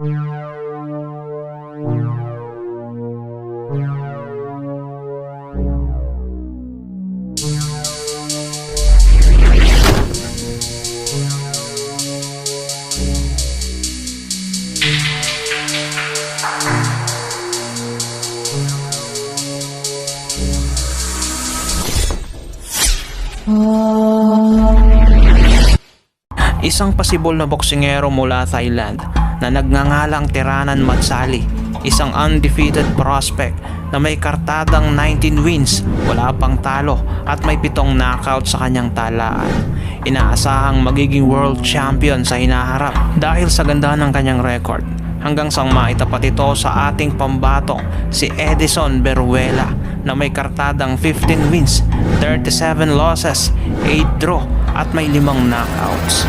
Isang pasibol na boksingero mula Thailand na nagngangalang Tiranan Matsali, isang undefeated prospect na may kartadang 19 wins, wala pang talo at may 7 knockout sa kanyang talaan. Inaasahang magiging world champion sa hinaharap dahil sa ganda ng kanyang record. Hanggang sa maitapat ito sa ating pambatong si Edison Beruela na may kartadang 15 wins, 37 losses, 8 draw at may 5 knockouts.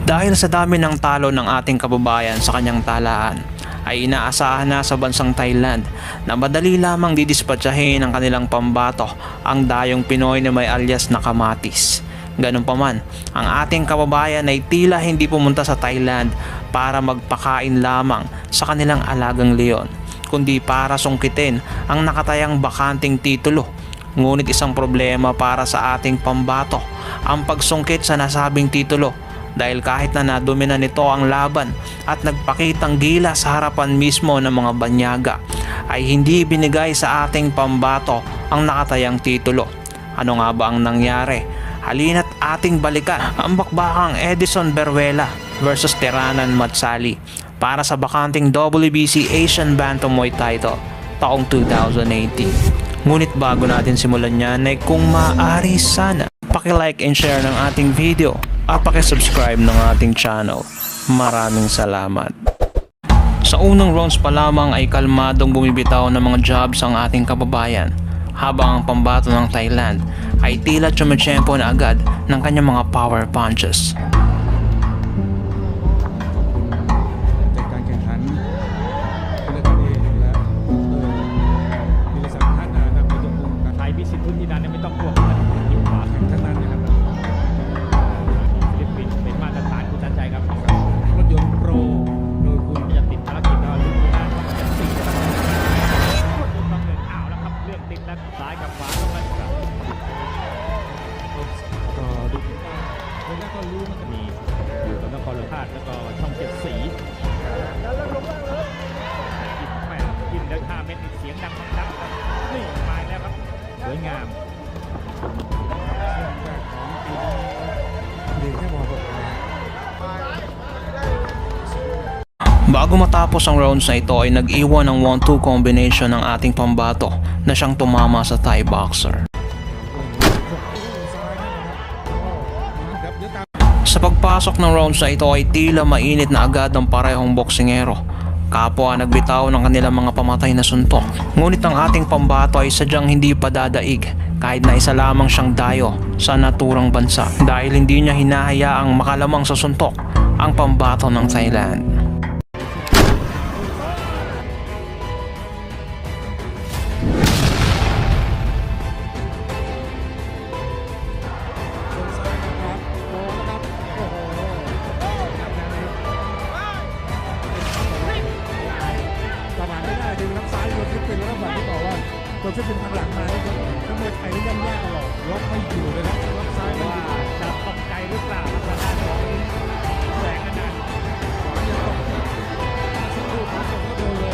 Dahil sa dami ng talo ng ating kababayan sa kanyang talaan, ay inaasahan na sa bansang Thailand na madali lamang didispatsahin ng kanilang pambato ang dayong Pinoy na may alias na Kamatis. Ganun pa man, ang ating kababayan ay tila hindi pumunta sa Thailand para magpakain lamang sa kanilang alagang leon, kundi para sungkitin ang nakatayang bakanting titulo. Ngunit isang problema para sa ating pambato ang pagsungkit sa nasabing titulo, dahil kahit na nadomina nito ang laban at nagpakitang gila sa harapan mismo ng mga banyaga, ay hindi binigay sa ating pambato ang nakatayang titulo. Ano nga ba ang nangyari? Halina't ating balikan ang bakbakang Edison Beruela versus Tiranan Matsali para sa bakanting WBC Asian Bantamweight title taong 2018. Ngunit bago natin simulan yan ay kung maaari sana paki-like and share ng ating video at paki-subscribe ng ating channel. Maraming salamat. Sa unang rounds pa lamang ay kalmadong bumibitaw ng mga jabs ang ating kababayan, habang ang pambato ng Thailand ay tila tsumetsyempo na agad ng kanyang mga power punches. จากการแข่งขันเป็นระดับเอกแล้วมีสัมพันธ์นะครับในตรงการ ไทยพิชิตทุนที่นั้นไม่ต้องกลัวครับอยู่ขวา แข่งทั้งนั้นนะครับ ฟิลิปปินส์เป็นมาตรฐานคุณชันชัยครับ รถยนต์โปรโดยคุณ จะติดภารกิจเราลุ้นที่หน้าครับจะสี่นะครับรถยนต์บางเงินอ้าวแล้วครับเรื่องติดแล้วซ้ายกับขวาตรงนั้นครับ ก็ดูแล้วก็รู้มันจะมี มีอยู่กับนครหลวงพาดแล้วก็ช่องเจ็ดสีกินแล้ว5 เม็ดเสียงดังดังครับนี่มาแล้วครับสวยงาม เรียนแค่ม .6 Bago matapos ang rounds na ito ay nag-iwan ng 1-2 combination ng ating pambato na siyang tumama sa Thai boxer. Sa pagpasok ng rounds na ito ay tila mainit na agad ang parehong boksingero. Kapwa nagbitaw ng kanilang mga pamatay na suntok. Ngunit ang ating pambato ay sadyang hindi pa dadaig kahit na isa lamang siyang dayo sa naturang bansa, dahil hindi niya hinahayaang makalamang sa suntok ang pambato ng Thailand.ตัวที่เป็นทางหลังมาเนี่ยทั้งมวยไทยนี่ย่ำแย่ตลอดล็อกไม่อยู่เลยนะล็อกซ้ายไม่ ว่า อยู่ จะตกใจหรือเปล่าครับทางด้านของแสงอนันต์ ขวายังตกสักครู่ขวาตกก็โดนเลย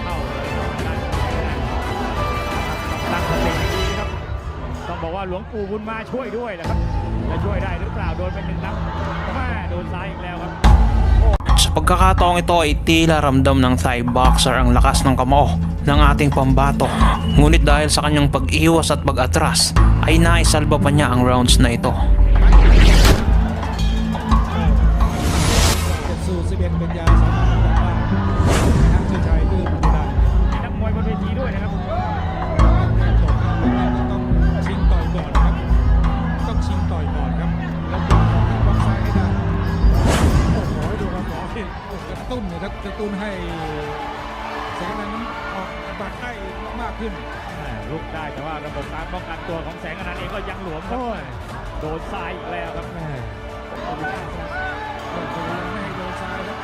เข้าเลยทางด้านของแสงอนันต์ตั้งสติให้ดีครับต้องบอกว่าหลวงปู่บุญมาช่วยด้วยนะครับจะช่วยได้หรือเปล่าโดนไป1 นัดมาโดนซ้ายอีกแล้วครับ Sa pagkakataong ito ay tila ramdam ng Thai boxer ang lakas ng kamao ng ating pambato. Ngunit dahil sa kanyang pag-iwas at pag-atras ay naisalba pa niya ang rounds na ito. จะสู้11เป็นยาสามัญแต่ว่าทางเชียงชัยดื้อปัจจุบัน มีนักมวยบนเวทีด้วยนะครับ ต้องชิงต่อยก่อนครับต้องชิงต่อยก่อนครับแล้วดึงบล็อกซ้ายให้ได้โอ้โหดูครับหมอกระตุ้นนะครับกระตุ้นให้เสียงนั้นออกบัตรได้มากขึ้น ลุกได้แต่ว่าระบบการป้องกันตัวของแสงอนันต์เองก็ยังหลวมครับโดนซ้ายอีกแล้วครับ แม่ไม่ให้โดนซ้ายครับ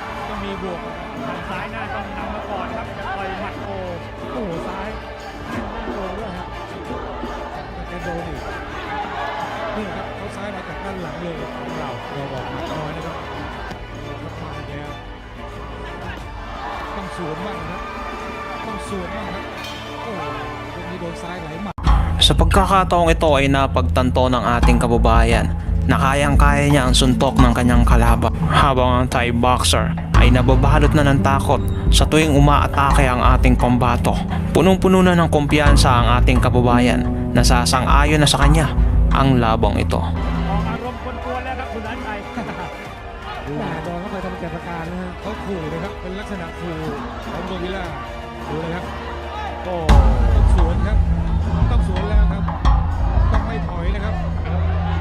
บวก ทางซ้ายหน้าต้องนำมาก่อนครับจะต่อยหมัดโอ้ โอ้โหซ้ายโดนด้วยครับแต่แกโดนอีกนี่ครับเขาซ้ายมาจากด้านหลังเลยของเราบอกหนักน้อยนะครับครับมาอีกแล้วต้องสวนบ้างนะครับต้องสวนบ้างครับโอ้ตรงนี้โดนซ้ายไหลหมัด Sa pagkakataong ito ay napagtanto ng ating kababayan na kayang-kaya niya ang suntok ng kanyang kalaban, habang ang Thai boxer ay nababalot na ng takot sa tuwing umaatake ang ating pambato. Punong-puno na ng kumpiyansa ang ating kababayan na sasang-ayon na sa kanya ang labang ito. ออกอารมณ์กวนๆแล้วครับคุณอันชัย ดูแลโดนเข้าไปทำแก่ประการนะฮะเขาขู่เลยครับเป็นลักษณะขู่ของโดวิลล่าดูเลยครับ โอ้ ต้องสวนครับต้องสวนแล้วครับต้องไม่ถอยนะครับ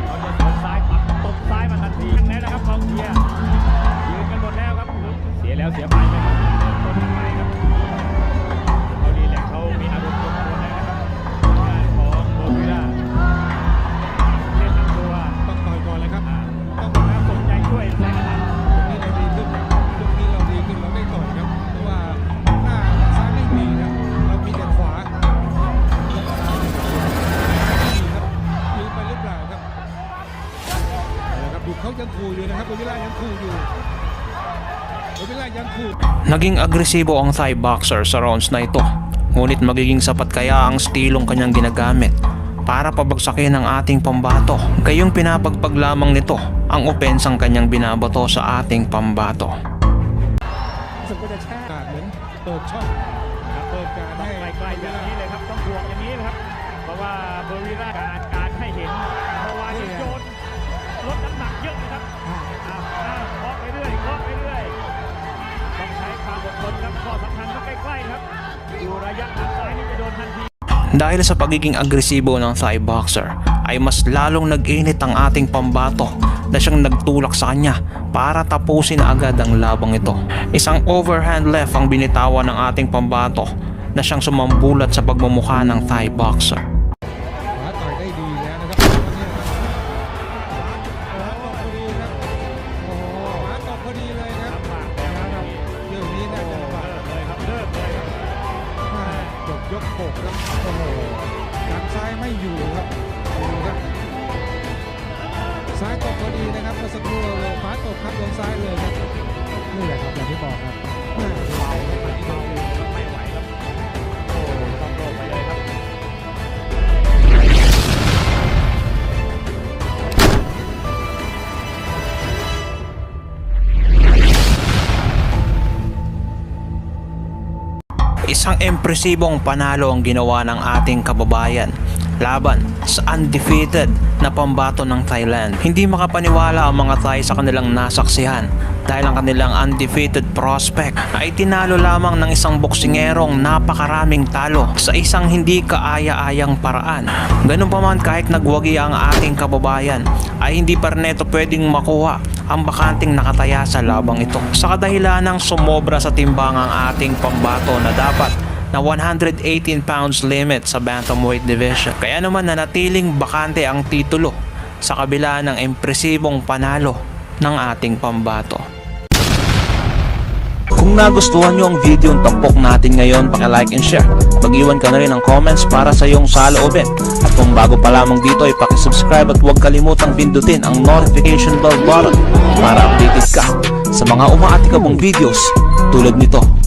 เขาจะสวนซ้ายปักตบซ้ายมาทันทีทั้งนั้นนะครับกองเชียร์ยืนกันหมดแล้วครับเสียแล้วเสียไปไหมครับต้นทำไมครับเขาดีแหละเขามีอารมณ์กวนๆนะครับงานของโบวิล่าเล่นทั้งตัว ต้องต่อยก่อนเลยครับ ต้องมาสนใจช่วยแรงกระท ตรงนี้เราดีขึ้นตรงนี้เราดีขึ้นเราได้ต่อยครับเพราะว่าหน้าซ้ายไม่มีครับเรามีแต่ขวาดีครับยืนไปหรือเปล่าครับนะครับดูเขายังขู่อยู่นะครับโดวิลล่ายังขู่อยู่โดวิลล่ายังขู่ Naging agresibo ang Thai boxer sa rounds na ito, ngunit magiging sapat kaya ang stilong kanyang ginagamit para pabagsakin ang ating pambato. Gayong pinapagpag lamang nito ang opensang kanyang binabato sa ating pambato. รู้สึกว่าจะแช่เหมือนเปิดช่อง ำครับ เปิดการ ต้อ ให้ งใกล้ๆแบบนี้เลยครับต้องบวกอย่างนี้นะครับเพราะว่าโบวิล่าการให้เห็นเพราะว่านี่โจนลดน้ำหนักเยอะนะครับเคาะไปเรื่อยเคาะไปเรื่อยต้องใช้ความอดทนครับข้อสำคัญต้องใกล้ๆครับอยู่ระยะทางซ้ายนี่จะโดนทันที Dahil sa pagiging agresibo ng Thai boxer ay mas lalong nag-init ang ating pambato na siyang nagtulak sa kanya para tapusin agad ang labang ito. Isang overhand left ang binitawan ng ating pambato na siyang sumambulat sa pagmumukha ng Thai boxer. ขวาต่อยได้ดีแล้วนะครับขวาตกพอดีเลยครับ ลำบากแต่ว่าเรา เรื่องนี้น่าจะลำบาก เลิกเลยครับเลิกเลยครับ จบยก6ครับโอ้โหการซ้ายไม่อยู่ครับดูครับซ้ายตกพอดีนะครับเมื่อสักครู่เลยขวาตกครับโดนซ้ายเลยครับนี่แหละครับอย่างที่บอกครับเบาครับเบา ไม่ไหวครับโอ้ต้องโดนไปเลยครับ Isang impresibong panalo ang ginawa ng ating kababayan laban sa undefeated na pambato ng Thailand. Hindi makapaniwala ang mga Thai sa kanilang nasaksihan dahil ang kanilang undefeated prospect ay tinalo lamang ng isang boksingerong napakaraming talo sa isang hindi kaaya-ayang paraan. Ganun pa man, kahit nagwagi ang ating kababayan ay hindi pa rin ito pwedeng makuha ang bakanting nakataya sa labang ito sa kadahilan ng sumobra sa timbang ang ating pambato na dapat na 118 pounds limit sa bantamweight division. Kaya naman nanatiling bakante ang titulo sa kabila ng impresibong panalo ng ating pambato. Kung nagustuhan nyo ang video ng tampok natin ngayon, paki-like and share. Mag-iwan ka na rin ng comments para sa iyong saloobin. At kung bago pa lamang dito ay paki-subscribe at huwag kalimutang pindutin ang notification bell button para updated ka sa mga umaatikabong videos tulad nito.